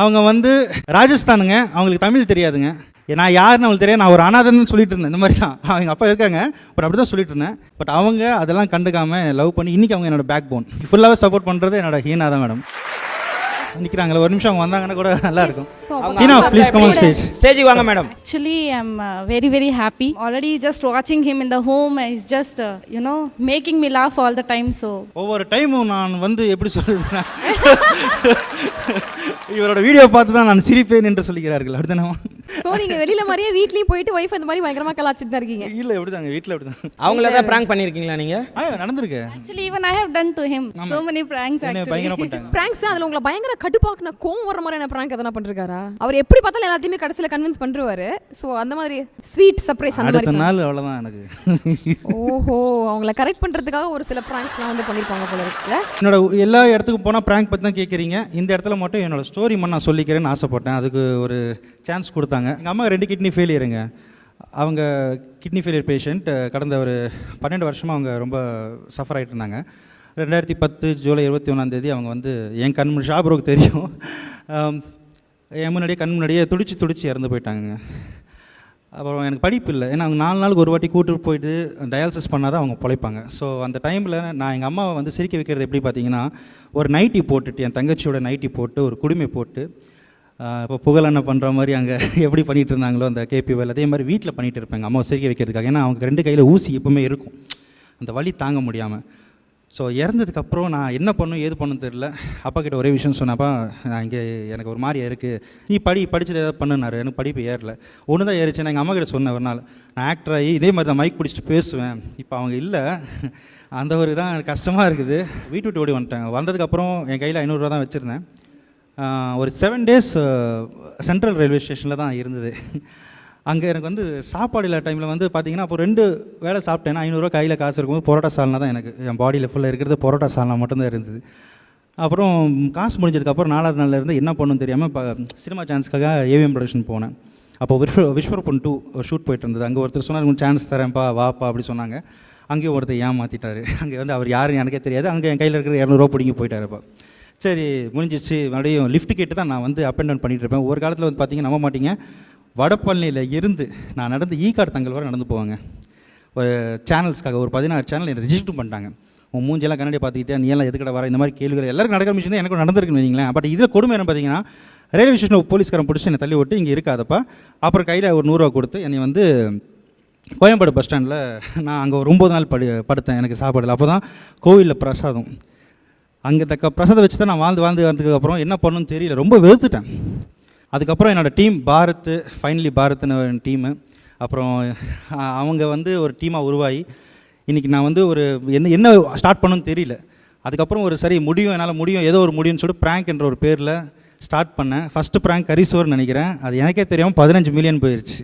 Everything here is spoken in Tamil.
அவங்க வந்து ராஜஸ்தானுங்க, அவங்களுக்கு தமிழ் தெரியாதுங்க. நான் யாருன்னு அவங்களுக்கு தெரியாது, நான் ஒரு அனாதன்னு சொல்லிட்டு இருந்தேன். இந்த மாதிரி தான் அவங்க அப்பா இருக்காங்க, பட் அப்படி தான் சொல்லிட்டு இருந்தேன். பட் அவங்க அதெல்லாம் கண்டுக்காம லவ் பண்ணி இன்றைக்கி அவங்க என்னோட பேக் போன். ஃபுல்லாகவே சப்போர்ட் பண்ணுறது என்னோட ஹீனா தான் மேடம். நிற்கிறாங்களே, ஒரு நிமிஷம் அவங்க வந்தாங்கன்னா கூட நல்லா இருக்கும். Heena please come on stage. ஸ்டேஜுக்கு வாங்க madam. Actually, I'm very happy. Already just watching him in the home is just, making me laugh all the time. So ஒவ்வொரு டைமும் நான் வந்து எப்படி சொல்றதுன்னா, இவரோட வீடியோ பார்த்து தான் நான் சிரிப்பேன் என்று சொல்லுகிறார்கள். அப்படிதானே? சோ நீங்க வெளியில மாதிரியே வீட்லயும் போயிட்டு வைஃப் அந்த மாதிரி பயங்கரமா கலாச்சிட்டு தான் இருக்கீங்க. இல்ல எப்படிதாங்க, வீட்ல எப்படிதான். அவங்கள தான் பிராங்க் பண்ணிருக்கீங்களா நீங்க? நடந்துருக்கு. actually even I have done to him so many pranks actually. பயங்கரமா பண்ணிட்டாங்க. பிராங்க்ஸ் அதுல உங்களை பயங்கர கடுப்பாக்குன கோவம் வர மாதிரியான பிராங்க் எதனா பண்ணிருக்காரா? அவர் எப்படி பார்த்தாலும் எல்லாத்தையுமே கடைசில கன்வின்ஸ் பண்றவாரு. சோ அந்த மாதிரி ஸ்வீட் சர்ப்ரைஸ் அந்த மாதிரி. அடுத்த நாள் அவ்வளவுதான் எனக்கு. ஓஹோ, அவங்கள கரெக்ட் பண்றதுக்காக ஒரு சில பிராங்க்ஸ்லாம் வந்து பண்ணிருப்பாங்க போல இருக்குல்ல. என்னோட எல்லா இடத்துக்கு போனா பிராங்க் பத்தி தான் கேக்குறீங்க. இந்த இடத்துல மட்டும் என்னோட ஸ்டோரி மட்டும் நான் சொல்லிக்கிறேன்னு ஆசைப்பட்டேன். அதுக்கு ஒரு சான்ஸ் கொடுத்தாங்க. எங்கள் அம்மா 2 கிட்னி ஃபெயிலியருங்க. அவங்க கிட்னி ஃபெயிலியர் பேஷண்ட். கடந்த ஒரு 12 வருஷமாக அவங்க ரொம்ப சஃபர் ஆகிட்டு இருந்தாங்க. 2010 ஜூலை 21 அவங்க வந்து என் கண் ஷாப்ரோக்கு தெரியும், என் முன்னாடியே கண் முன்னாடியே துடிச்சு இறந்து போயிட்டாங்க. அப்புறம் எனக்கு படிப்பு இல்லை, ஏன்னா அவங்க 4 நாளுக்கு ஒரு வாட்டி கூப்பிட்டு போயிட்டு டயாலிசிஸ் பண்ணால் தான் அவங்க பிழைப்பாங்க. ஸோ அந்த டைமில் நான் எங்கள் அம்மாவை வந்து சிரிக்க வைக்கிறது எப்படி பார்த்தீங்கன்னா, ஒரு நைட்டி போட்டுட்டு, என் தங்கச்சியோட நைட்டி போட்டு, ஒரு குடுமை போட்டு, இப்போ புகழெண்ணெய் பண்ணுற மாதிரி அங்கே எப்படி பண்ணிகிட்டு இருந்தாங்களோ அந்த கேபிஎல், அதே மாதிரி வீட்டில் பண்ணிகிட்டு இருப்பாங்க அம்மாவை சிரிக்க வைக்கிறதுக்காக. ஏன்னா அவங்க 2 கையில் ஊசி எப்போவுமே இருக்கும், அந்த வலி தாங்க முடியாமல். ஸோ இறந்ததுக்கப்புறம் நான் என்ன பண்ணும் ஏது பண்ணுன்னு தெரில. அப்பா கிட்ட ஒரே விஷயம் சொன்னப்பா, நான் இங்கே எனக்கு ஒரு மாதிரி இருக்குது, நீ படிச்சுட்டு ஏதாவது பண்ணுனாரு. எனக்கு படிப்பு ஏறல, ஒன்று தான் ஏறிச்சு. நான் எங்கள் அம்மா கிட்ட சொன்னேன், ஒரு நாள் நான் ஆக்டர் ஆகி இதே மாதிரி தான் மைக் பிடிச்சிட்டு பேசுவேன். இப்போ அவங்க இல்லை, அந்த ஒரு தான் எனக்கு கஷ்டமாக இருக்குது. வீட்டு விட்டு ஓடி வந்துட்டேன். வந்ததுக்கப்புறம் என் கையில் 500 ரூபா தான் வச்சுருந்தேன். ஒரு 7 days சென்ட்ரல் ரயில்வே ஸ்டேஷனில் தான் இருந்தது. அங்கே எனக்கு வந்து சாப்பாடு இல்லாத டைமில் வந்து பார்த்தீங்கன்னா, அப்போ 2 வேளை சாப்பிட்டேன்னா 500 ரூபா கையில் காசு இருக்கும்போது பரோட்டா சால்னா தான் எனக்கு என் பாடியில் ஃபுல்லாக இருக்கிறது பரோட்டா சால்னா மட்டும்தான் இருந்தது. அப்புறம் காசு முடிஞ்சதுக்கப்புறம் 4வது நாளில் இருந்து என்ன பண்ணணும்னு தெரியாமல் இப்போ சினிமா சான்ஸ்க்காக ஏவிஎம் ப்ரொடக்ஷன் போனேன். அப்போ விஸ்வரூபன் 2 ஒரு ஷூட் போயிட்டு இருந்தது. அங்கே ஒருத்தர் சொன்னார், உங்களுக்கு சான்ஸ் தரேன்ப்பா வாப்பா அப்படி சொன்னாங்க. அங்கேயும் ஒருத்தர் ஏமாற்றிட்டாரு. அங்கே வந்து அவர் யாருன்னு எனக்கே தெரியாது. அங்கே என் கையில் இருக்கிற 200 ரூபா பிடிங்கி போயிட்டாருப்பா. சரி முடிஞ்சிச்சு. மறுபடியும் லிஃப்ட் கேட்டு தான் நான் வந்து அப் அண்ட் டவுன் பண்ணிகிட்டு இருப்பேன். ஒரு காலத்தில் வந்து பார்த்தீங்கன்னா, நம்ப மாட்டீங்க, வடபழனியில் இருந்து நான் நடந்து ஈகாடு தங்கல் வரை நடந்து போவாங்க. ஒரு சேனல்ஸ்க்காக ஒரு 16 சேனல் என்னை ரிஜிஸ்டர் பண்ணிட்டாங்க. உன் மூஞ்செல்லாம் கண்ணாடி பார்த்துக்கிட்டே நீ எல்லாம் எதுக்கட வர, இந்த மாதிரி கேள்விகள் எல்லாருக்கும் நடக்கிற விஷயம் எனக்கும் நடந்திருக்குன்னு வைங்களேன். பட் இதில் கொடுமை என்ன பார்த்தீங்கன்னா, ரயில்வே ஸ்டேஷனில் போலீஸ்காரன் பிடிச்சி என்னை தள்ளி விட்டு இங்கே இருக்காதப்பா, அப்புறம் கையில் ஒரு 100 ரூபா கொடுத்து என்னை வந்து கோயம்பேடு பஸ் ஸ்டாண்டில் நான் அங்கே ஒரு 9 நாள் படுத்தேன். எனக்கு சாப்பாடு இல்லை. அப்போ தான் கோவிலில் பிரசாதம், அங்கே பிரசாதம் வச்சு தான் நான் வாழ்ந்து வந்ததுக்கப்புறம் என்ன பண்ணணும்னு தெரியல, ரொம்ப வெறுத்துட்டேன். அதுக்கப்புறம் என்னோடய டீம் பாரத், ஃபைனலி பாரத்னு ஒரு டீமு, அப்புறம் அவங்க வந்து ஒரு டீமாக உருவாகி இன்றைக்கி நான் வந்து ஒரு என்ன ஸ்டார்ட் பண்ணணும்னு தெரியல. அதுக்கப்புறம் ஒரு சரி முடியும், என்னால் முடியும், ஏதோ ஒரு முடியும்னு சொல்லிட்டு ப்ராங்க் என்ற ஒரு பேரில் ஸ்டார்ட் பண்ணேன். ஃபஸ்ட்டு ப்ராங்க் கரிசோர்னு நினைக்கிறேன். அது எனக்கே தெரியாமல் 15 மில்லியன் போயிடுச்சு.